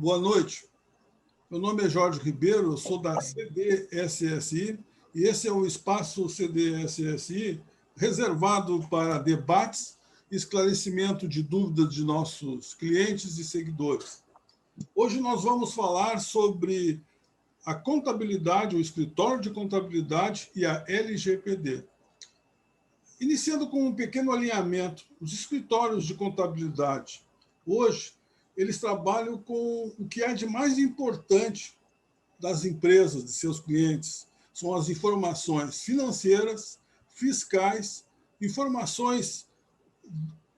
Boa noite. Meu nome é Jorge Ribeiro, eu sou da CDSSI e esse é o espaço CDSSI reservado para debates e esclarecimento de dúvidas de nossos clientes e seguidores. Hoje nós vamos falar sobre a contabilidade, o escritório de contabilidade e a LGPD. Iniciando com um pequeno alinhamento, os escritórios de contabilidade, hoje, eles trabalham com o que há de mais importante das empresas, de seus clientes. São as informações financeiras, fiscais, informações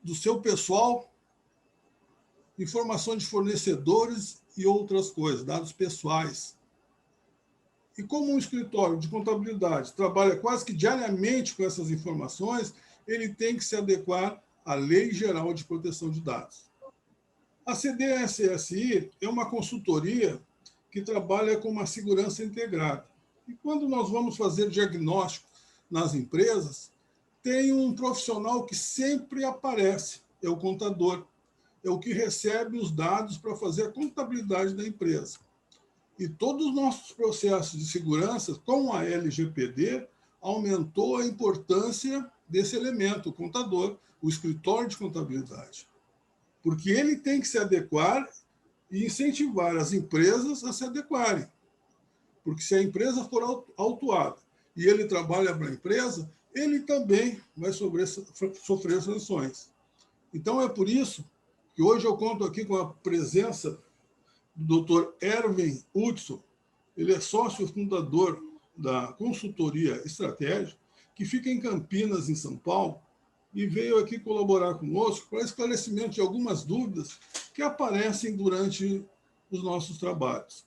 do seu pessoal, informações de fornecedores e outras coisas, dados pessoais. E como um escritório de contabilidade trabalha quase que diariamente com essas informações, ele tem que se adequar à Lei Geral de Proteção de Dados. A CDSSI é uma consultoria que trabalha com uma segurança integrada. E quando nós vamos fazer diagnóstico nas empresas, tem um profissional que sempre aparece, é o contador, é o que recebe os dados para fazer a contabilidade da empresa. E todos os nossos processos de segurança, com a LGPD, aumentou a importância desse elemento, o contador, o escritório de contabilidade. Porque ele tem que se adequar e incentivar as empresas a se adequarem. Porque se a empresa for autuada e ele trabalha para a empresa, ele também vai sofrer sanções. Então, é por isso que hoje eu conto aqui com a presença do Dr. Erwin Hudson. Ele é sócio fundador da consultoria Estratégia, que fica em Campinas, em São Paulo, e veio aqui colaborar conosco para esclarecimento de algumas dúvidas que aparecem durante os nossos trabalhos.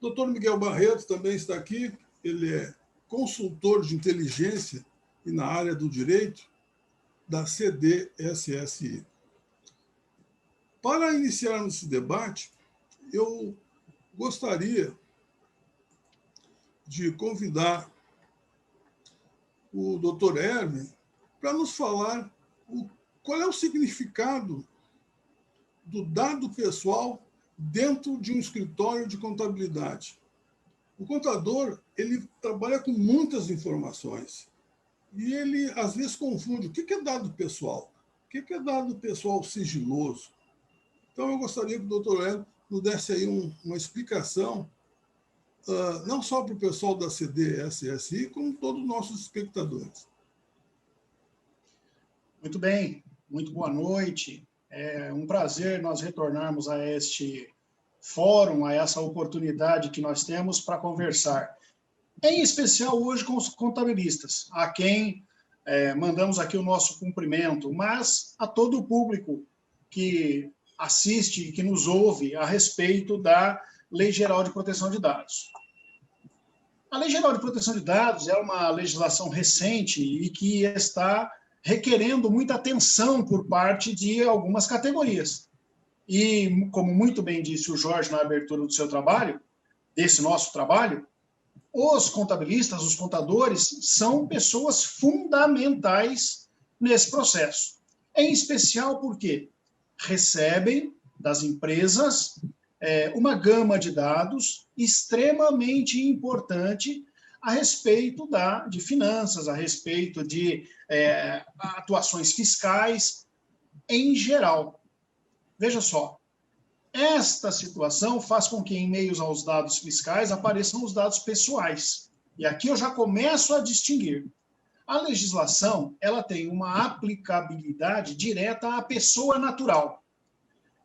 O Dr. Miguel Barreto também está aqui, ele é consultor de inteligência e na área do direito da CDSSI. Para iniciarmos esse debate, eu gostaria de convidar o Dr. Erwin para nos falar qual é o significado do dado pessoal dentro de um escritório de contabilidade. O contador, ele trabalha com muitas informações e ele, às vezes, confunde o que é dado pessoal, o que é dado pessoal sigiloso. Então, eu gostaria que o Dr. Erwin nos desse aí uma explicação, não só para o pessoal da CDSSI, como todos os nossos espectadores. Muito bem, muito boa noite. É um prazer nós retornarmos a este fórum, a essa oportunidade que nós temos para conversar. Em especial hoje com os contabilistas, a quem mandamos aqui o nosso cumprimento, mas a todo o público que assiste e que nos ouve a respeito da Lei Geral de Proteção de Dados. A Lei Geral de Proteção de Dados é uma legislação recente e que está requerendo muita atenção por parte de algumas categorias. E, como muito bem disse o Jorge na abertura do seu trabalho, desse nosso trabalho, os contabilistas, os contadores, são pessoas fundamentais nesse processo. Em especial porque recebem das empresas uma gama de dados extremamente importante a respeito de finanças, a respeito de atuações fiscais em geral. Veja só, esta situação faz com que, em meio aos dados fiscais, apareçam os dados pessoais. E aqui eu já começo a distinguir. A legislação, ela tem uma aplicabilidade direta à pessoa natural,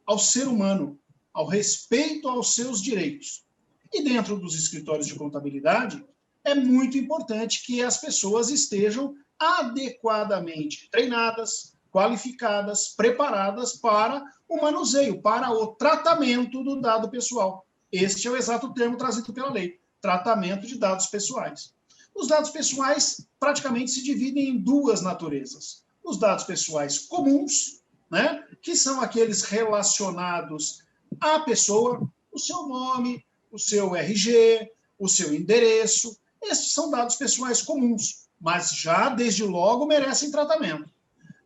ao ser humano, ao respeito aos seus direitos. E dentro dos escritórios de contabilidade, é muito importante que as pessoas estejam adequadamente treinadas, qualificadas, preparadas para o manuseio, para o tratamento do dado pessoal. Este é o exato termo trazido pela lei, tratamento de dados pessoais. Os dados pessoais praticamente se dividem em duas naturezas. Os dados pessoais comuns, né, que são aqueles relacionados à pessoa, o seu nome, o seu RG, o seu endereço. Estes são dados pessoais comuns, mas já, desde logo, merecem tratamento.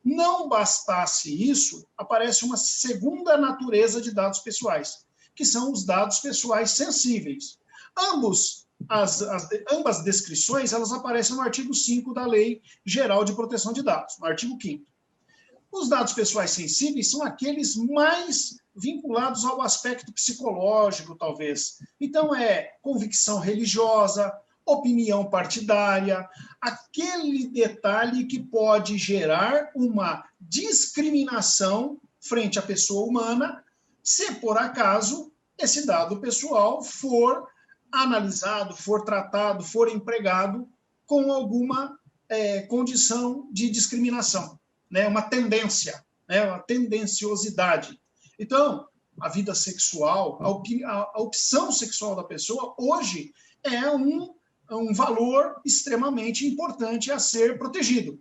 Não bastasse isso, aparece uma segunda natureza de dados pessoais, que são os dados pessoais sensíveis. Ambas descrições elas aparecem no artigo 5 da Lei Geral de Proteção de Dados, no artigo 5º. Os dados pessoais sensíveis são aqueles mais vinculados ao aspecto psicológico, talvez. Então, é convicção religiosa, opinião partidária, aquele detalhe que pode gerar uma discriminação frente à pessoa humana, se por acaso esse dado pessoal for analisado, for tratado, for empregado com alguma condição de discriminação, né? Uma tendência, né? Uma tendenciosidade. Então, a vida sexual, a opção sexual da pessoa, hoje, é um valor extremamente importante a ser protegido.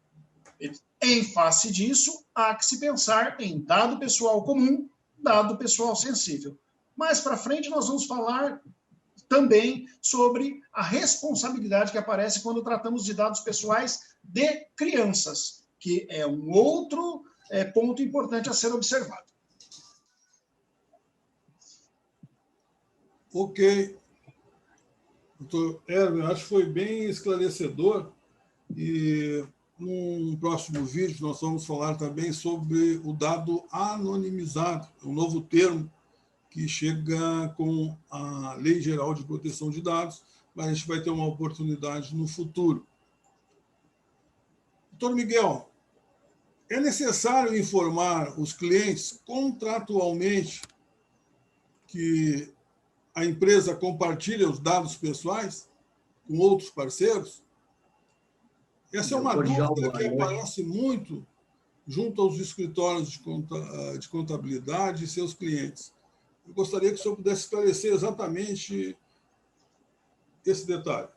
Em face disso, há que se pensar em dado pessoal comum, dado pessoal sensível. Mais para frente, nós vamos falar também sobre a responsabilidade que aparece quando tratamos de dados pessoais de crianças, que é um outro ponto importante a ser observado. Ok. Doutor Erwin, acho que foi bem esclarecedor e num próximo vídeo nós vamos falar também sobre o dado anonimizado, um novo termo que chega com a Lei Geral de Proteção de Dados, mas a gente vai ter uma oportunidade no futuro. Doutor Miguel, é necessário informar os clientes contratualmente que a empresa compartilha os dados pessoais com outros parceiros? Essa é uma dúvida que aparece muito junto aos escritórios de contabilidade e seus clientes. Eu gostaria que o senhor pudesse esclarecer exatamente esse detalhe.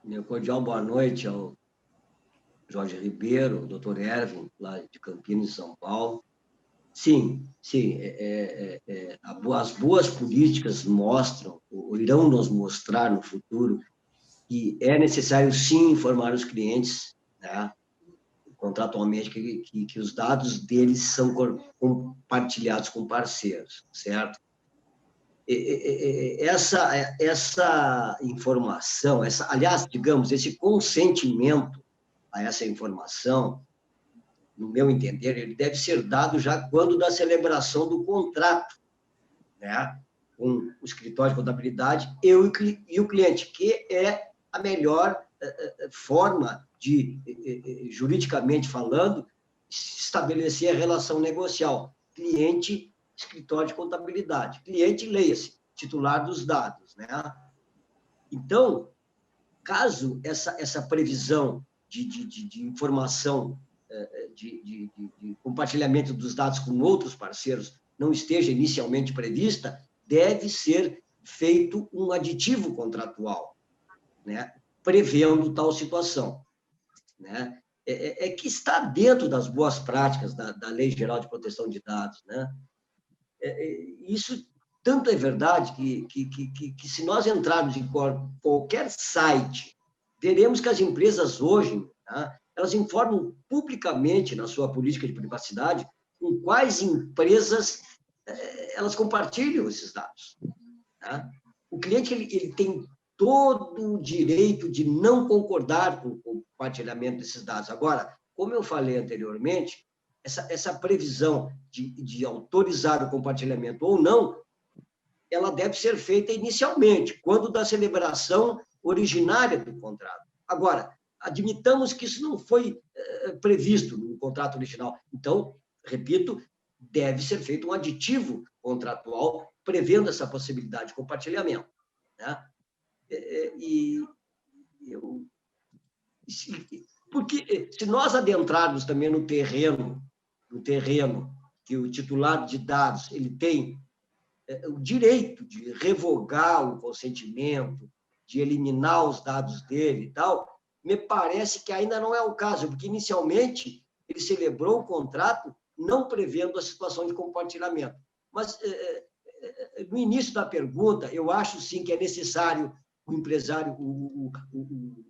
Meu cordial boa noite ao Jorge Ribeiro, ao doutor Erwin, lá de Campinas, São Paulo. Sim, as boas políticas mostram, ou irão nos mostrar no futuro, que é necessário, sim, informar os clientes, né, contratualmente, que os dados deles são compartilhados com parceiros, certo? Essa informação, aliás, digamos, esse consentimento a essa informação, no meu entender, ele deve ser dado já quando da celebração do contrato, né, com o escritório de contabilidade e o cliente, que é a melhor forma de, juridicamente falando, estabelecer a relação negocial. Cliente, escritório de contabilidade. Cliente, leia-se, titular dos dados, né? Então, caso essa previsão de informação, de compartilhamento dos dados com outros parceiros não esteja inicialmente prevista, deve ser feito um aditivo contratual, né, prevendo tal situação, né? Que está dentro das boas práticas da Lei Geral de Proteção de Dados, né? Isso tanto é verdade que se nós entrarmos em qualquer site, veremos que as empresas hoje, tá, elas informam publicamente na sua política de privacidade com quais empresas elas compartilham esses dados, tá? O cliente ele tem todo o direito de não concordar com o compartilhamento desses dados. Agora, como eu falei anteriormente, essa previsão de autorizar o compartilhamento ou não, ela deve ser feita inicialmente, quando da celebração originária do contrato. Agora, admitamos que isso não foi previsto no contrato original. Então, repito, deve ser feito um aditivo contratual prevendo essa possibilidade de compartilhamento, né? Porque se nós adentrarmos também no terreno que o titular de dados ele tem o direito de revogar o consentimento, de eliminar os dados dele e tal, me parece que ainda não é o caso, porque inicialmente ele celebrou o contrato não prevendo a situação de compartilhamento. Mas no início da pergunta, eu acho sim que é necessário o empresário, o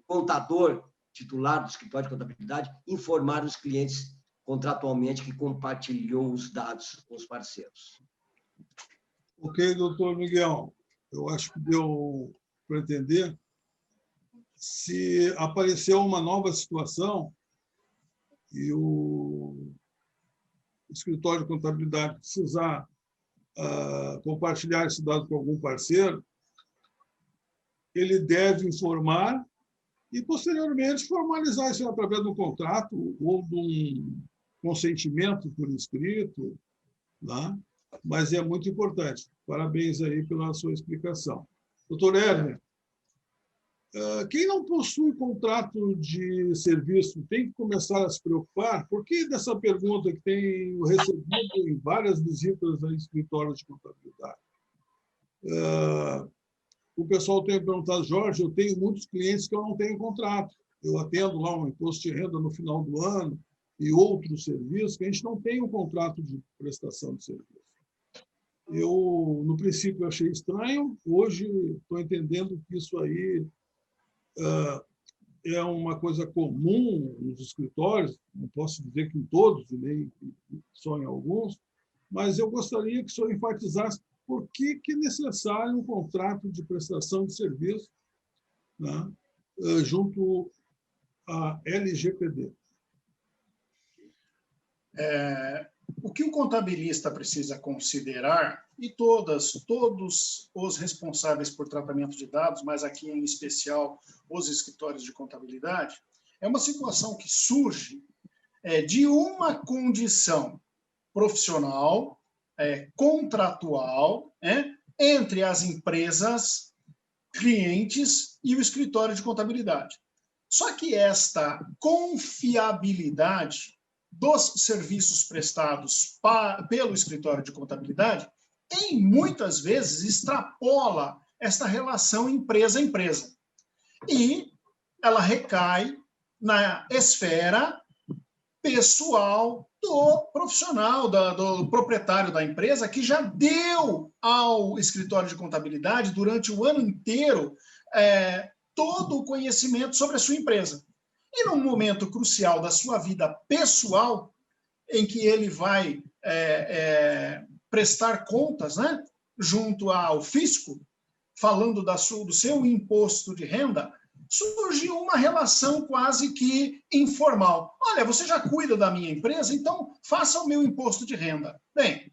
contador titular do escritório de contabilidade, informar os clientes contratualmente que compartilhou os dados com os parceiros. Ok, doutor Miguel, eu acho que deu para entender. Se apareceu uma nova situação e o escritório de contabilidade precisar compartilhar esse dado com algum parceiro, ele deve informar e, posteriormente, formalizar isso através de um contrato ou de um consentimento por escrito, né? Mas é muito importante. Parabéns aí pela sua explicação. Doutor Herner, quem não possui contrato de serviço tem que começar a se preocupar? Por que dessa pergunta que tenho recebido em várias visitas a escritórios de contabilidade? O pessoal tem perguntado, Jorge, eu tenho muitos clientes que eu não tenho contrato. Eu atendo lá um imposto de renda no final do ano e outros serviços que a gente não tem um contrato de prestação de serviço. Eu, no princípio, achei estranho. Hoje, estou entendendo que isso aí é uma coisa comum nos escritórios, não posso dizer que em todos, e nem só em alguns, mas eu gostaria que o senhor enfatizasse por que é necessário um contrato de prestação de serviço, né, junto à LGPD. O que o contabilista precisa considerar, e todos os responsáveis por tratamento de dados, mas aqui em especial os escritórios de contabilidade, é uma situação que surge de uma condição profissional, contratual, entre as empresas, clientes e o escritório de contabilidade. Só que esta confiabilidade dos serviços prestados pelo escritório de contabilidade, em muitas vezes extrapola esta relação empresa-empresa. E ela recai na esfera pessoal do profissional, do proprietário da empresa, que já deu ao escritório de contabilidade, durante o ano inteiro, todo o conhecimento sobre a sua empresa. E num momento crucial da sua vida pessoal, em que ele vai prestar contas, né, junto ao fisco, falando do seu imposto de renda, surge uma relação quase que informal. Olha, você já cuida da minha empresa, então faça o meu imposto de renda. Bem,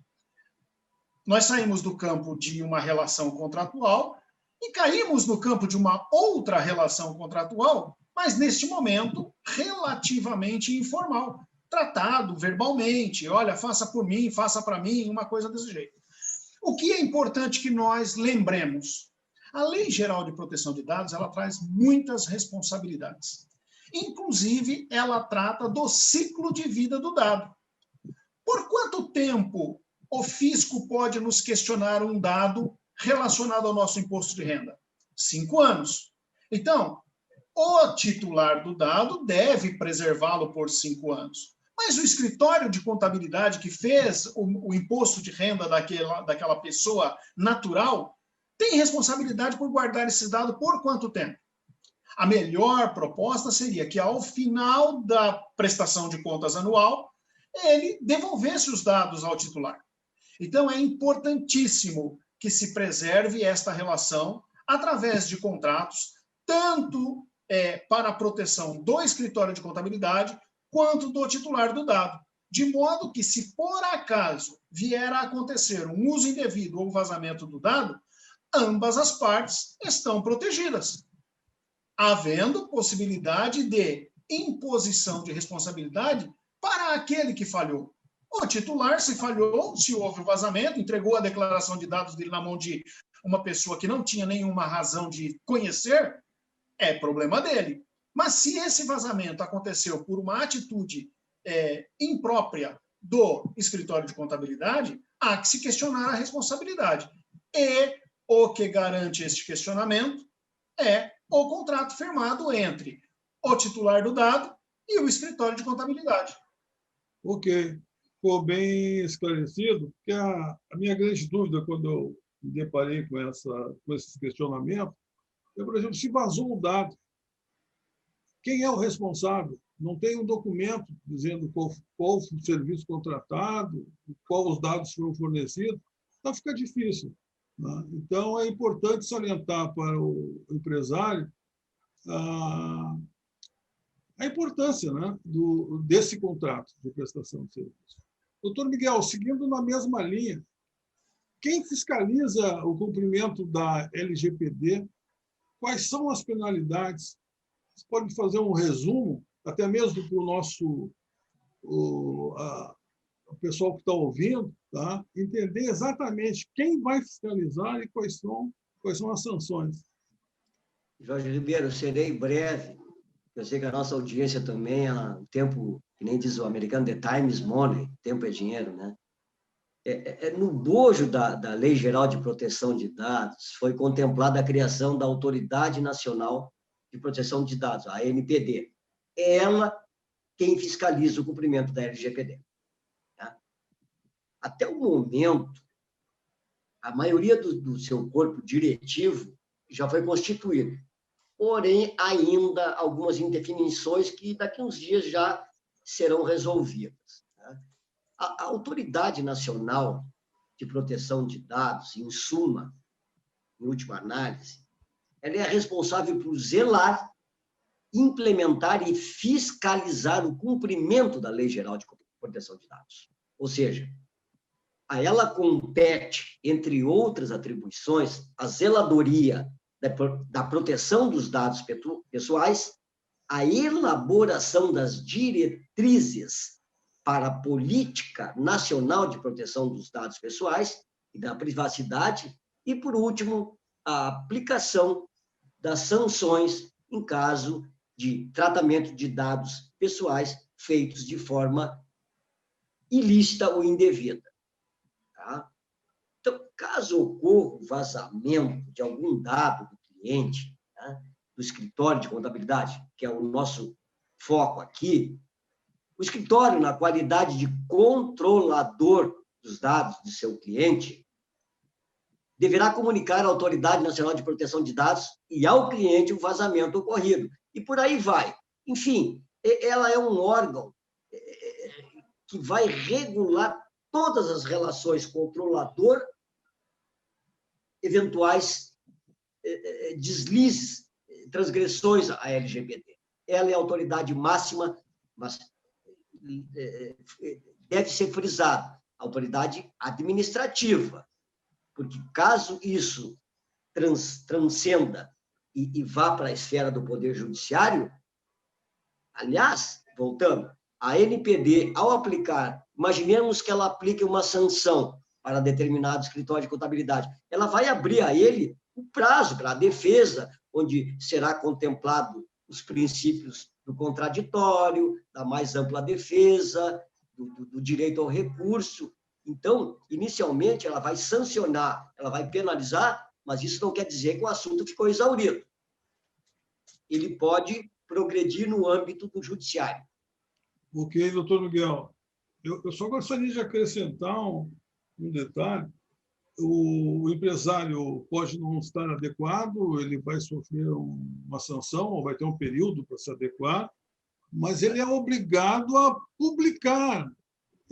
nós saímos do campo de uma relação contratual e caímos no campo de uma outra relação contratual, mas neste momento relativamente informal, tratado verbalmente, olha, faça por mim, faça para mim, uma coisa desse jeito. O que é importante que nós lembremos? A Lei Geral de Proteção de Dados, ela traz muitas responsabilidades. Inclusive, ela trata do ciclo de vida do dado. Por quanto tempo o fisco pode nos questionar um dado relacionado ao nosso imposto de renda? 5 anos. Então, o titular do dado deve preservá-lo por 5 anos. Mas o escritório de contabilidade que fez o imposto de renda daquela pessoa natural tem responsabilidade por guardar esse dado por quanto tempo? A melhor proposta seria que, ao final da prestação de contas anual, ele devolvesse os dados ao titular. Então, é importantíssimo que se preserve esta relação através de contratos, tanto para a proteção do escritório de contabilidade, quanto do titular do dado. De modo que, se por acaso vier a acontecer um uso indevido ou vazamento do dado, ambas as partes estão protegidas, havendo possibilidade de imposição de responsabilidade para aquele que falhou. O titular, se falhou, se houve o vazamento, entregou a declaração de dados dele na mão de uma pessoa que não tinha nenhuma razão de conhecer, é problema dele. Mas se esse vazamento aconteceu por uma atitude imprópria do escritório de contabilidade, há que se questionar a responsabilidade. E o que garante este questionamento é o contrato firmado entre o titular do dado e o escritório de contabilidade. Ok, ficou bem esclarecido, porque a minha grande dúvida, quando eu me deparei com esse questionamento, é, por exemplo, se vazou o dado, quem é o responsável? Não tem um documento dizendo qual foi o serviço contratado, qual os dados foram fornecidos. então fica difícil. Né? Então, é importante salientar para o empresário a importância, né, desse contrato de prestação de serviço. Doutor Miguel, seguindo na mesma linha, quem fiscaliza o cumprimento da LGPD? Quais são as penalidades? Você pode fazer um resumo, até mesmo para o nosso o pessoal que está ouvindo, tá? Entender exatamente quem vai fiscalizar e quais são as sanções. Jorge Ribeiro, eu serei breve. Eu sei que a nossa audiência também, o tempo, que nem diz o americano, the time is money, tempo é dinheiro, né? No bojo da Lei Geral de Proteção de Dados, foi contemplada a criação da Autoridade Nacional de Proteção de Dados, a ANPD. É ela quem fiscaliza o cumprimento da LGPD. Tá? Até o momento, a maioria do seu corpo diretivo já foi constituído. Porém, ainda algumas indefinições que daqui a uns dias já serão resolvidas. Tá? A Autoridade Nacional de Proteção de Dados, em suma, em última análise, ela é responsável por zelar, implementar e fiscalizar o cumprimento da Lei Geral de Proteção de Dados. Ou seja, a ela compete, entre outras atribuições, a zeladoria da proteção dos dados pessoais, a elaboração das diretrizes para a Política Nacional de Proteção dos Dados Pessoais e da Privacidade e, por último, a aplicação das sanções em caso de tratamento de dados pessoais feitos de forma ilícita ou indevida. Tá? Então, caso ocorra o vazamento de algum dado do cliente, tá? Do escritório de contabilidade, que é o nosso foco aqui, o escritório, na qualidade de controlador dos dados de seu cliente, deverá comunicar à Autoridade Nacional de Proteção de Dados e ao cliente o vazamento ocorrido. E por aí vai. Enfim, ela é um órgão que vai regular todas as relações controlador, eventuais deslizes, transgressões à LGPD. Ela é a autoridade máxima, mas deve ser frisado, autoridade administrativa, porque caso isso transcenda e vá para a esfera do Poder Judiciário, aliás, voltando, a NPD, ao aplicar, imaginemos que ela aplique uma sanção para determinado escritório de contabilidade, ela vai abrir a ele o prazo para a defesa, onde será contemplado os princípios do contraditório, da mais ampla defesa, do direito ao recurso. Então, inicialmente, ela vai sancionar, ela vai penalizar, mas isso não quer dizer que o assunto ficou exaurido. Ele pode progredir no âmbito do judiciário. Ok, doutor Miguel. Eu só gostaria de acrescentar um detalhe. O empresário pode não estar adequado, ele vai sofrer uma sanção, ou vai ter um período para se adequar, mas ele é obrigado a publicar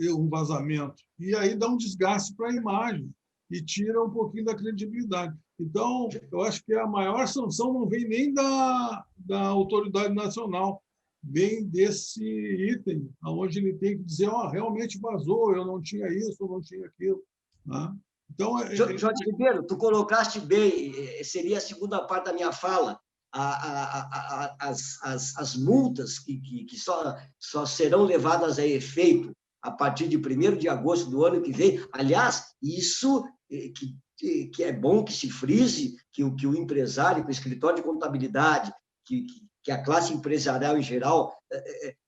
um vazamento. E aí dá um desgaste para a imagem e tira um pouquinho da credibilidade. Então, eu acho que a maior sanção não vem nem da autoridade nacional, vem desse item, onde ele tem que dizer, realmente vazou, eu não tinha isso, eu não tinha aquilo. Né? Então, Jorge Ribeiro, tu colocaste bem, seria a segunda parte da minha fala, as multas que só serão levadas a efeito a partir de 1º de agosto do ano que vem. Aliás, isso que é bom que se frise, que o empresário, que o escritório de contabilidade, que a classe empresarial em geral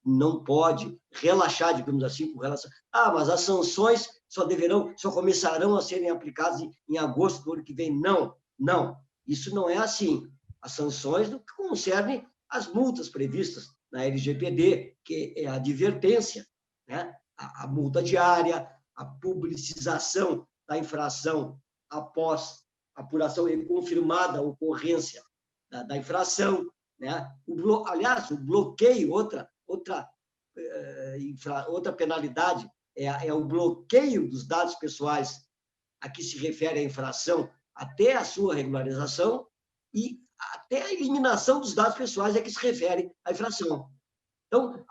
não pode relaxar, digamos assim, com relação... mas as sanções só começarão a serem aplicadas em agosto do ano que vem. Não. Isso não é assim. As sanções no que concerne às multas previstas na LGPD, que é a advertência, né? A multa diária, a publicização da infração após apuração e confirmada a ocorrência da infração, né? Aliás, o bloqueio, outra penalidade, é o bloqueio dos dados pessoais a que se refere a infração até a sua regularização e até a eliminação dos dados pessoais é que se refere à infração. Então,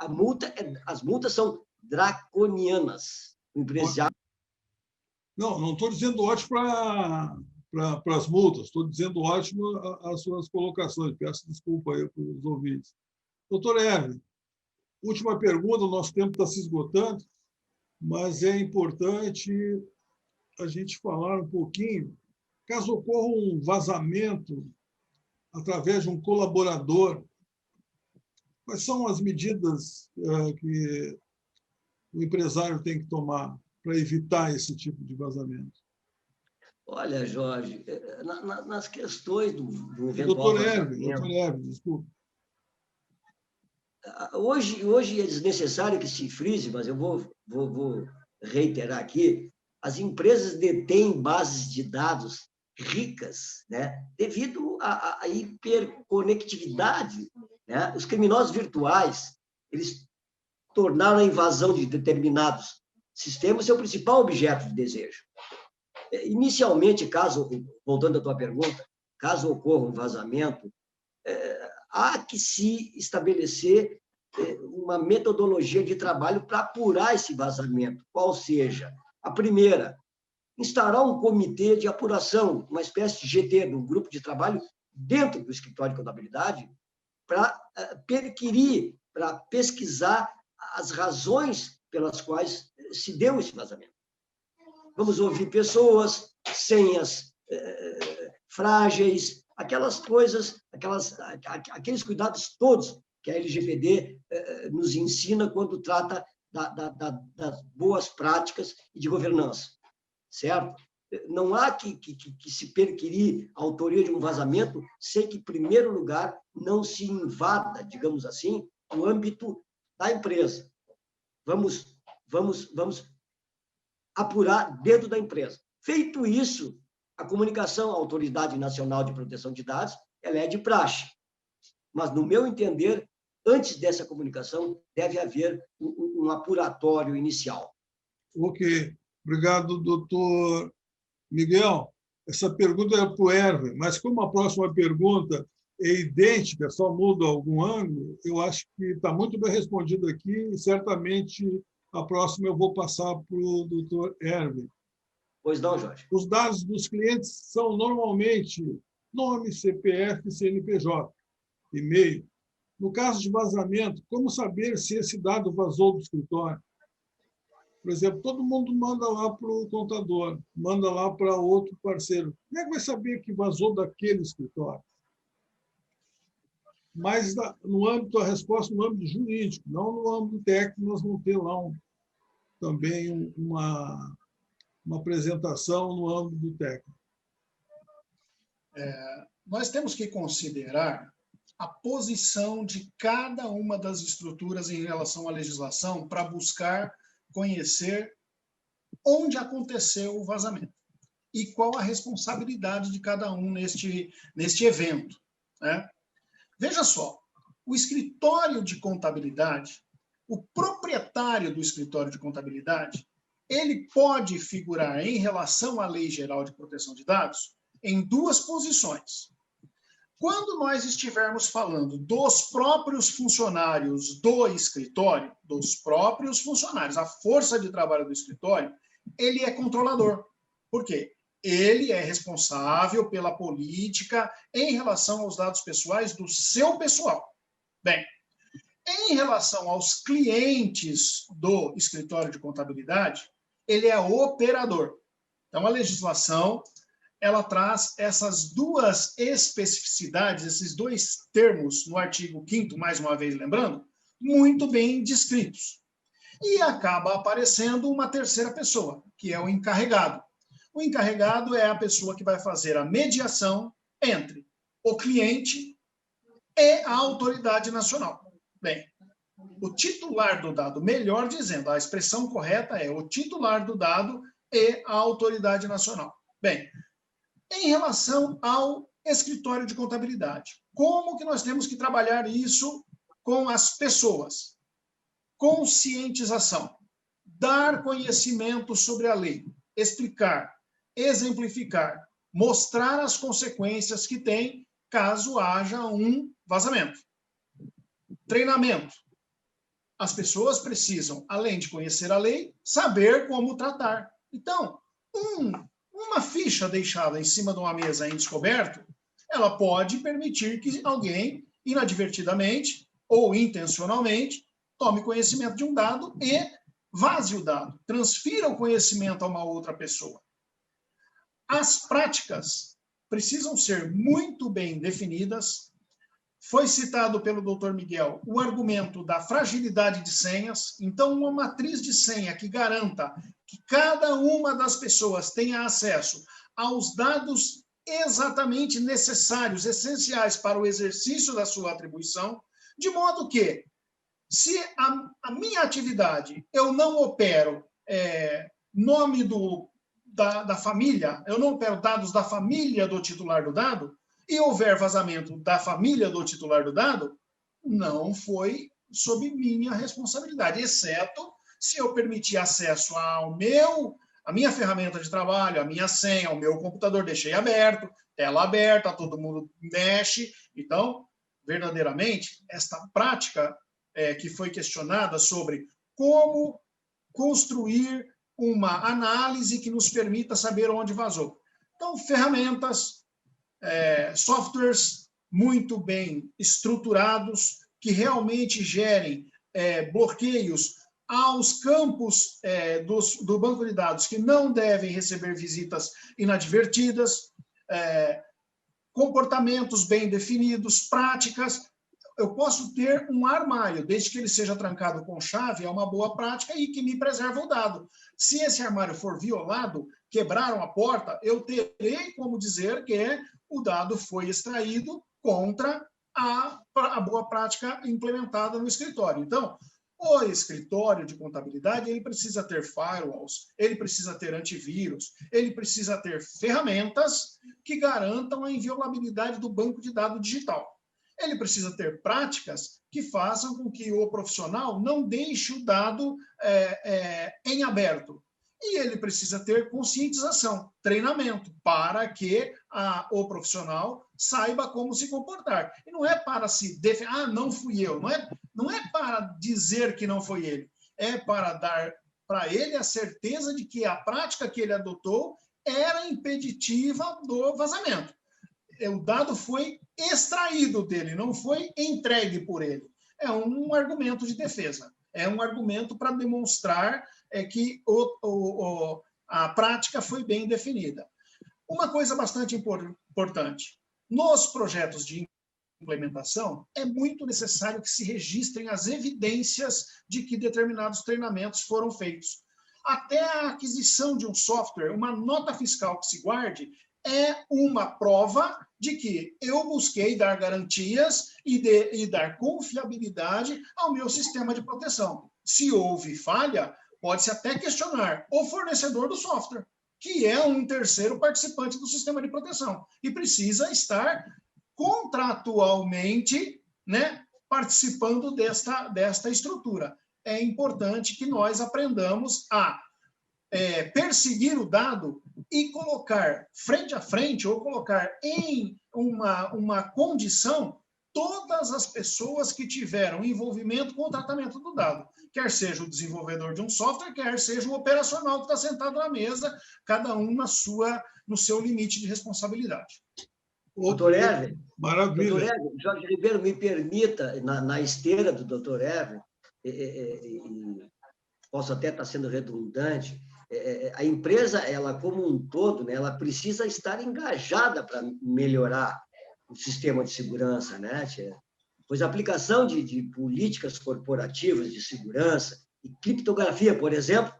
as multas são draconianas. O empresário... Não estou dizendo ótimo para as multas, estou dizendo ótimo as suas colocações. Peço desculpa aí para os ouvintes. Doutor Herve, última pergunta, o nosso tempo está se esgotando, mas é importante a gente falar um pouquinho. Caso ocorra um vazamento através de um colaborador, quais são as medidas que o empresário tem que tomar para evitar esse tipo de vazamento? Olha, Jorge, nas questões do eventual vazamento... Doutor Herve, desculpa. Hoje é desnecessário que se frise, mas eu vou reiterar aqui, as empresas detêm bases de dados ricas, né, devido à hiperconectividade. Né? Os criminosos virtuais, eles tornaram a invasão de determinados sistemas seu principal objeto de desejo. Inicialmente, voltando à tua pergunta, caso ocorra um vazamento, há que se estabelecer uma metodologia de trabalho para apurar esse vazamento, qual seja, a primeira, instaurar um comitê de apuração, uma espécie de GT, um grupo de trabalho dentro do escritório de contabilidade, para perquirir, para pesquisar as razões pelas quais se deu esse vazamento. Vamos ouvir pessoas, senhas frágeis, aquelas coisas, aqueles cuidados todos que a LGPD nos ensina quando trata das boas práticas e de governança, certo? Não há que se perquirir a autoria de um vazamento sem que, em primeiro lugar, não se invada, digamos assim, o âmbito da empresa. Vamos apurar dentro da empresa. Feito isso, a comunicação à Autoridade Nacional de Proteção de Dados, ela é de praxe. Mas, no meu entender, antes dessa comunicação, deve haver um apuratório inicial. Ok. Obrigado, doutor Miguel. Essa pergunta é para o Herve, mas como a próxima pergunta é idêntica, só muda algum ângulo, eu acho que está muito bem respondido aqui e certamente a próxima eu vou passar para o doutor Herve. Pois não, Jorge. Os dados dos clientes são normalmente nome, CPF, CNPJ, e-mail. No caso de vazamento, como saber se esse dado vazou do escritório? Por exemplo, todo mundo manda lá para o contador, manda lá para outro parceiro. Como é que vai saber que vazou daquele escritório? Mas no âmbito, a resposta no âmbito jurídico, não no âmbito técnico, nós vamos ter lá também uma apresentação no âmbito técnico. Nós temos que considerar a posição de cada uma das estruturas em relação à legislação para buscar conhecer onde aconteceu o vazamento e qual a responsabilidade de cada um neste evento. Né? Veja só, o escritório de contabilidade, o proprietário do escritório de contabilidade, ele pode figurar em relação à Lei Geral de Proteção de Dados em duas posições. Quando nós estivermos falando dos próprios funcionários do escritório, dos próprios funcionários, a força de trabalho do escritório, ele é controlador. Por quê? Ele é responsável pela política em relação aos dados pessoais do seu pessoal. Bem, em relação aos clientes do escritório de contabilidade, ele é operador. Então, a legislação ela traz essas duas especificidades, esses dois termos no artigo 5º, mais uma vez lembrando, muito bem descritos. E acaba aparecendo uma terceira pessoa, que é o encarregado. O encarregado é a pessoa que vai fazer a mediação entre o cliente e a autoridade nacional. Bem, o titular do dado, melhor dizendo, a expressão correta é o titular do dado e a autoridade nacional. Bem, em relação ao escritório de contabilidade, como que nós temos que trabalhar isso com as pessoas? Conscientização, dar conhecimento sobre a lei, explicar. exemplificar, mostrar as consequências que tem caso haja um vazamento. Treinamento. As pessoas precisam, além de conhecer a lei, saber como tratar. Então, uma ficha deixada em cima de uma mesa em descoberto, ela pode permitir que alguém, inadvertidamente ou intencionalmente, tome conhecimento de um dado e vaze o dado, transfira o conhecimento a uma outra pessoa. As práticas precisam ser muito bem definidas. Foi citado pelo Dr. Miguel o argumento da fragilidade de senhas. Então, uma matriz de senha que garanta que cada uma das pessoas tenha acesso aos dados exatamente necessários, essenciais para o exercício da sua atribuição, de modo que, se a minha atividade eu não opero nome da família, eu não opero dados da família do titular do dado, e houver vazamento da família do titular do dado, não foi sob minha responsabilidade, exceto se eu permitir acesso à minha ferramenta de trabalho, a minha senha, o meu computador, deixei aberto, tela aberta, todo mundo mexe. Então, verdadeiramente, esta prática que foi questionada sobre como construir uma análise que nos permita saber onde vazou. Então, ferramentas, softwares muito bem estruturados, que realmente gerem bloqueios aos campos do banco de dados que não devem receber visitas inadvertidas, comportamentos bem definidos, práticas. Eu posso ter um armário, desde que ele seja trancado com chave, é uma boa prática e que me preserva o dado. Se esse armário for violado, quebraram a porta, eu terei como dizer que o dado foi extraído contra a boa prática implementada no escritório. Então, o escritório de contabilidade, ele precisa ter firewalls, ele precisa ter antivírus, ele precisa ter ferramentas que garantam a inviolabilidade do banco de dados digital. Ele precisa ter práticas que façam com que o profissional não deixe o dado em aberto. E ele precisa ter conscientização, treinamento, para que o profissional saiba como se comportar. E não é para se defender, não fui eu, não é para dizer que não foi ele, é para dar para ele a certeza de que a prática que ele adotou era impeditiva do vazamento. O dado foi extraído dele, não foi entregue por ele. É um argumento de defesa, é um argumento para demonstrar que a prática foi bem definida. Uma coisa bastante importante, nos projetos de implementação, é muito necessário que se registrem as evidências de que determinados treinamentos foram feitos. Até a aquisição de um software, uma nota fiscal que se guarde, é uma prova de que eu busquei dar garantias e dar confiabilidade ao meu sistema de proteção. Se houve falha, pode-se até questionar o fornecedor do software, que é um terceiro participante do sistema de proteção, e precisa estar contratualmente, participando desta estrutura. É importante que nós aprendamos a perseguir o dado e colocar frente a frente, ou colocar em uma condição todas as pessoas que tiveram envolvimento com o tratamento do dado, quer seja o desenvolvedor de um software, quer seja o operacional que está sentado na mesa, cada um no seu limite de responsabilidade. Doutor Erwin, maravilha. Doutor Erwin, Jorge Ribeiro, me permita, na esteira do doutor Erwin, posso até estar sendo redundante, a empresa, ela como um todo, ela precisa estar engajada para melhorar o sistema de segurança, pois a aplicação de políticas corporativas de segurança e criptografia, por exemplo,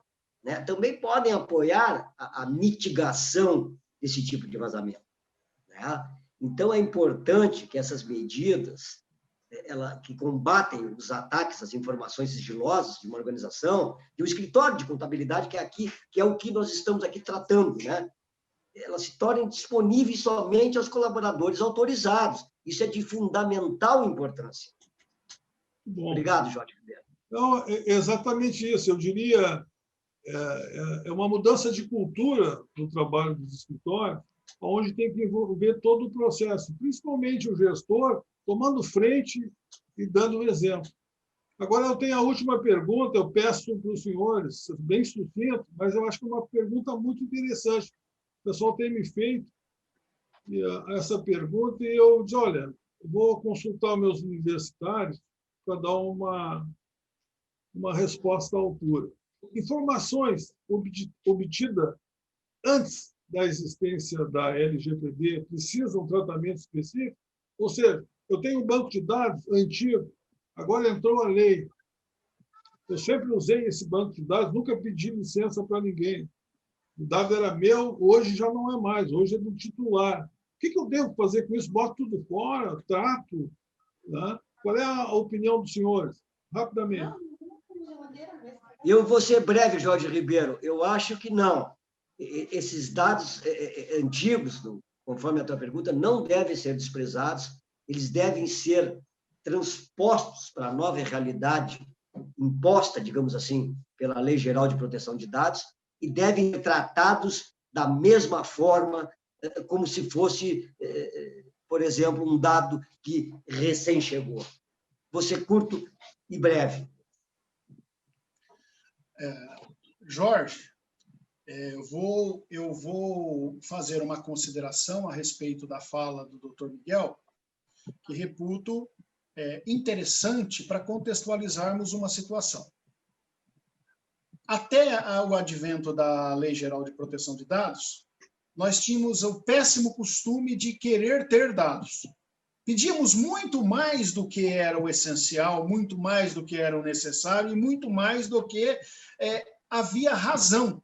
também podem apoiar a mitigação desse tipo de vazamento. Então, é importante que essas medidas que combatem os ataques às informações sigilosas de uma organização, de um escritório de contabilidade, que é o que nós estamos aqui tratando, elas se tornem disponíveis somente aos colaboradores autorizados. Isso é de fundamental importância. Bom, obrigado, Jorge Ribeiro. Então, é exatamente isso. Eu diria, é uma mudança de cultura no trabalho dos escritórios, onde tem que envolver todo o processo, principalmente o gestor, tomando frente e dando um exemplo. Agora, eu tenho a última pergunta, eu peço para os senhores, bem sucinto, mas eu acho que é uma pergunta muito interessante. O pessoal tem me feito essa pergunta e eu disse, olha, eu vou consultar meus universitários para dar uma resposta à altura. Informações obtidas antes da existência da LGPD precisam de tratamento específico? Ou seja, eu tenho um banco de dados antigo, agora entrou a lei. Eu sempre usei esse banco de dados, nunca pedi licença para ninguém. O dado era meu, hoje já não é mais, hoje é do titular. O que eu devo fazer com isso? Boto tudo fora, trato? Né? Qual é a opinião dos senhores? Rapidamente. Eu vou ser breve, Jorge Ribeiro. Eu acho que não. Esses dados antigos, conforme a tua pergunta, não devem ser desprezados, eles devem ser transpostos para a nova realidade imposta, digamos assim, pela Lei Geral de Proteção de Dados e devem ser tratados da mesma forma, como se fosse, por exemplo, um dado que recém chegou. Vou ser curto e breve. Jorge, eu vou fazer uma consideração a respeito da fala do Dr. Miguel, que reputo interessante para contextualizarmos uma situação. Até o advento da Lei Geral de Proteção de Dados, nós tínhamos o péssimo costume de querer ter dados. Pedíamos muito mais do que era o essencial, muito mais do que era o necessário e muito mais do que havia razão.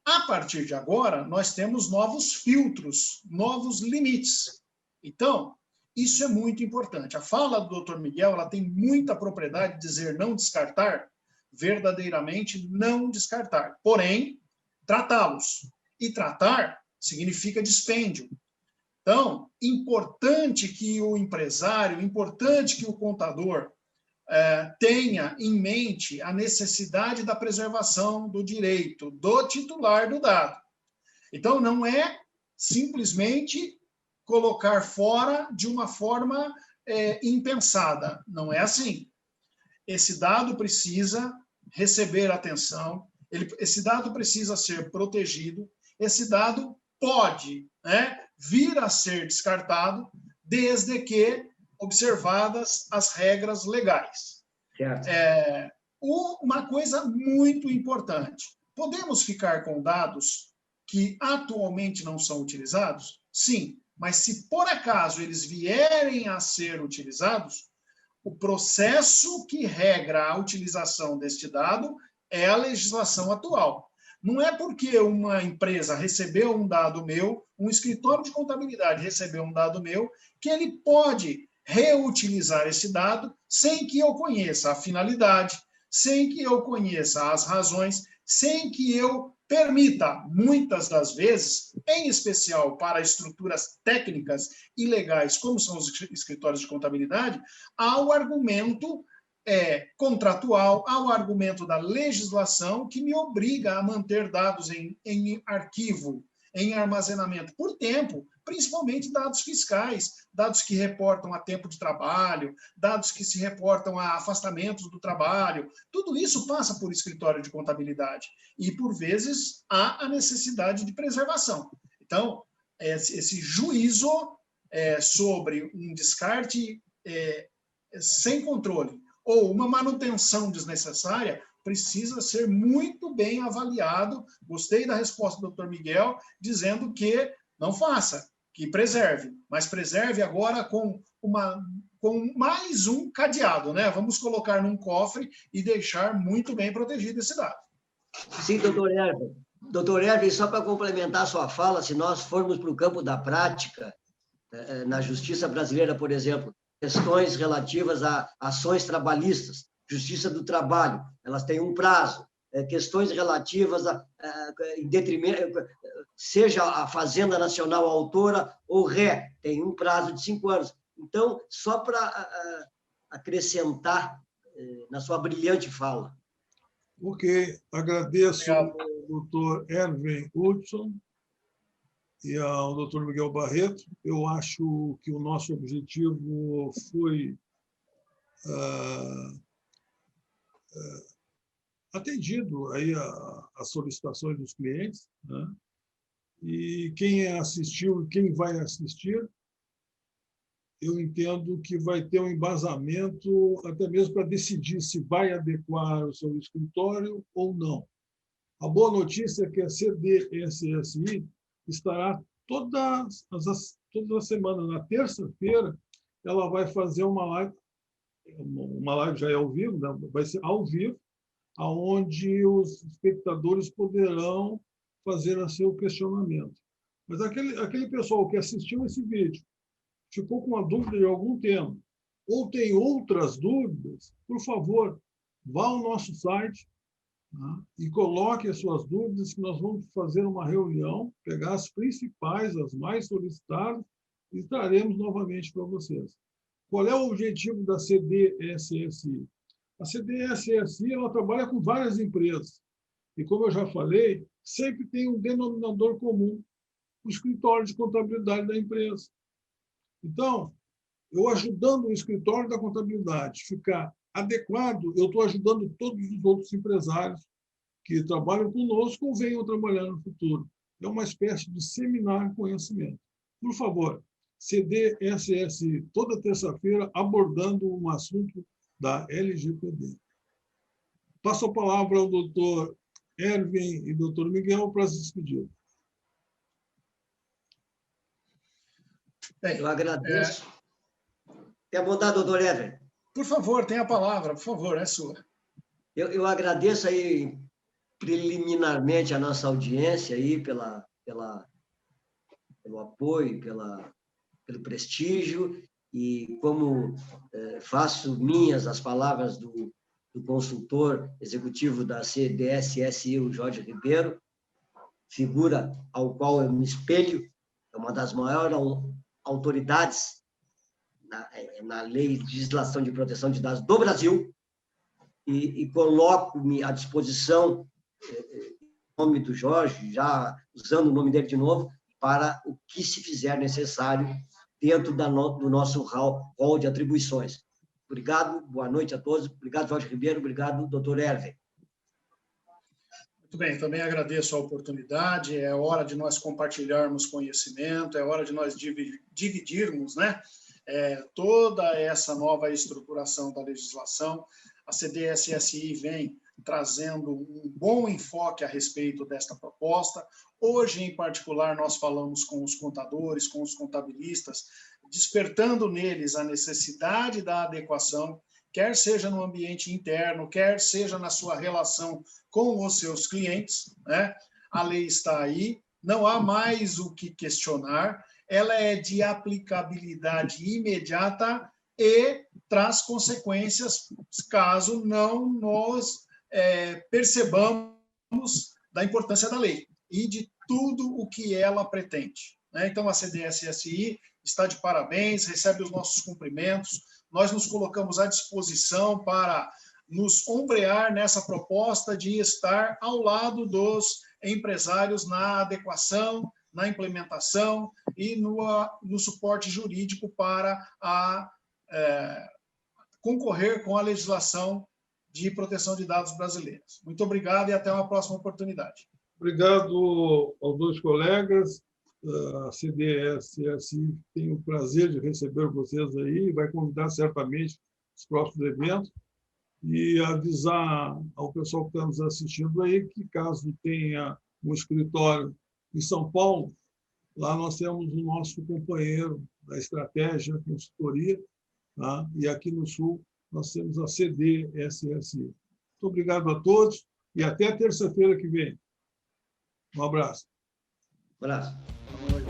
A partir de agora, nós temos novos filtros, novos limites. Então, isso é muito importante. A fala do Dr. Miguel, ela tem muita propriedade de dizer não descartar, verdadeiramente não descartar. Porém, tratá-los. E tratar significa dispêndio. Então, importante que o empresário, importante que o contador tenha em mente a necessidade da preservação do direito do titular do dado. Então, não é simplesmente colocar fora de uma forma impensada. Não é assim. Esse dado precisa receber atenção, esse dado precisa ser protegido, esse dado pode vir a ser descartado, desde que observadas as regras legais. Uma coisa muito importante, podemos ficar com dados que atualmente não são utilizados? Sim, mas se por acaso eles vierem a ser utilizados, o processo que regra a utilização deste dado é a legislação atual. Não é porque uma empresa recebeu um dado meu, um escritório de contabilidade recebeu um dado meu, que ele pode reutilizar esse dado sem que eu conheça a finalidade, sem que eu conheça as razões, sem que eu permita, muitas das vezes, em especial para estruturas técnicas e legais, como são os escritórios de contabilidade, ao argumento contratual, ao argumento da legislação que me obriga a manter dados em arquivo, em armazenamento por tempo, principalmente dados fiscais, dados que reportam a tempo de trabalho, dados que se reportam a afastamentos do trabalho. Tudo isso passa por escritório de contabilidade e, por vezes, há a necessidade de preservação. Então, esse juízo sobre um descarte sem controle ou uma manutenção desnecessária precisa ser muito bem avaliado. Gostei da resposta do Dr. Miguel, dizendo que não faça, que preserve, mas preserve agora com mais um cadeado, né? Vamos colocar num cofre e deixar muito bem protegido esse dado. Sim, doutor Hervé. Doutor Hervé, só para complementar a sua fala, se nós formos para o campo da prática, na justiça brasileira, por exemplo, questões relativas a ações trabalhistas, justiça do trabalho, elas têm um prazo. Questões relativas em detrimento, seja a Fazenda Nacional autora ou ré, tem um prazo de 5 anos. Então, só para acrescentar na sua brilhante fala. Ok, agradeço Obrigado. ao doutor Erwin Hudson e ao doutor Miguel Barreto. Eu acho que o nosso objetivo foi atendido aí as solicitações dos clientes, né? E quem assistiu e quem vai assistir, eu entendo que vai ter um embasamento até mesmo para decidir se vai adequar o seu escritório ou não. A boa notícia é que a CDSSI estará todas as semanas. Na terça-feira, ela vai fazer uma live já é ao vivo, né? Vai ser ao vivo, onde os espectadores poderão fazer o seu questionamento. Mas aquele pessoal que assistiu esse vídeo ficou com uma dúvida de algum tema, ou tem outras dúvidas, por favor, vá ao nosso site, tá? E coloque as suas dúvidas, que nós vamos fazer uma reunião, pegar as principais, as mais solicitadas, e traremos novamente para vocês. Qual é o objetivo da CDSSI? A CDSSI ela trabalha com várias empresas, e como eu já falei, sempre tem um denominador comum, o escritório de contabilidade da empresa. Então, eu ajudando o escritório da contabilidade a ficar adequado, eu estou ajudando todos os outros empresários que trabalham conosco ou venham trabalhar no futuro. É uma espécie de seminário de conhecimento. Por favor, CDSSI, toda terça-feira, abordando um assunto da LGPD. Passo a palavra ao doutor Erwin e doutor Miguel para se despedir. Eu agradeço. Quer mudar, doutor Erwin? Por favor, tenha a palavra, por favor, é sua. Eu agradeço aí preliminarmente a nossa audiência aí pelo apoio, pelo prestígio, e como faço minhas as palavras do consultor executivo da CDSSI, o Jorge Ribeiro, figura ao qual eu me espelho, é uma das maiores autoridades na legislação de proteção de dados do Brasil, e coloco-me à disposição, em nome do Jorge, já usando o nome dele de novo, para o que se fizer necessário dentro do nosso rol de atribuições. Obrigado, boa noite a todos. Obrigado, Jorge Ribeiro. Obrigado, doutor Erwin. Muito bem, também agradeço a oportunidade. É hora de nós compartilharmos conhecimento, é hora de nós dividirmos, né, toda essa nova estruturação da legislação. A CDSSI vem trazendo um bom enfoque a respeito desta proposta. Hoje, em particular, nós falamos com os contadores, com os contabilistas, despertando neles a necessidade da adequação, quer seja no ambiente interno, quer seja na sua relação com os seus clientes, né? A lei está aí, não há mais o que questionar, ela é de aplicabilidade imediata e traz consequências caso não nós percebamos da importância da lei e de tudo o que ela pretende, né? Então, a CDSSI está de parabéns, recebe os nossos cumprimentos, nós nos colocamos à disposição para nos ombrear nessa proposta de estar ao lado dos empresários na adequação, na implementação e no suporte jurídico para concorrer com a legislação de proteção de dados brasileiros. Muito obrigado e até uma próxima oportunidade. Obrigado aos dois colegas. A CDSSI tem o prazer de receber vocês aí, vai convidar certamente os próximos eventos e avisar ao pessoal que está nos assistindo aí que, caso tenha um escritório em São Paulo, lá nós temos o nosso companheiro da estratégia, consultoria, tá? E aqui no Sul nós temos a CDSSI. Muito obrigado a todos e até terça-feira que vem. Um abraço. Um abraço. Boa noite.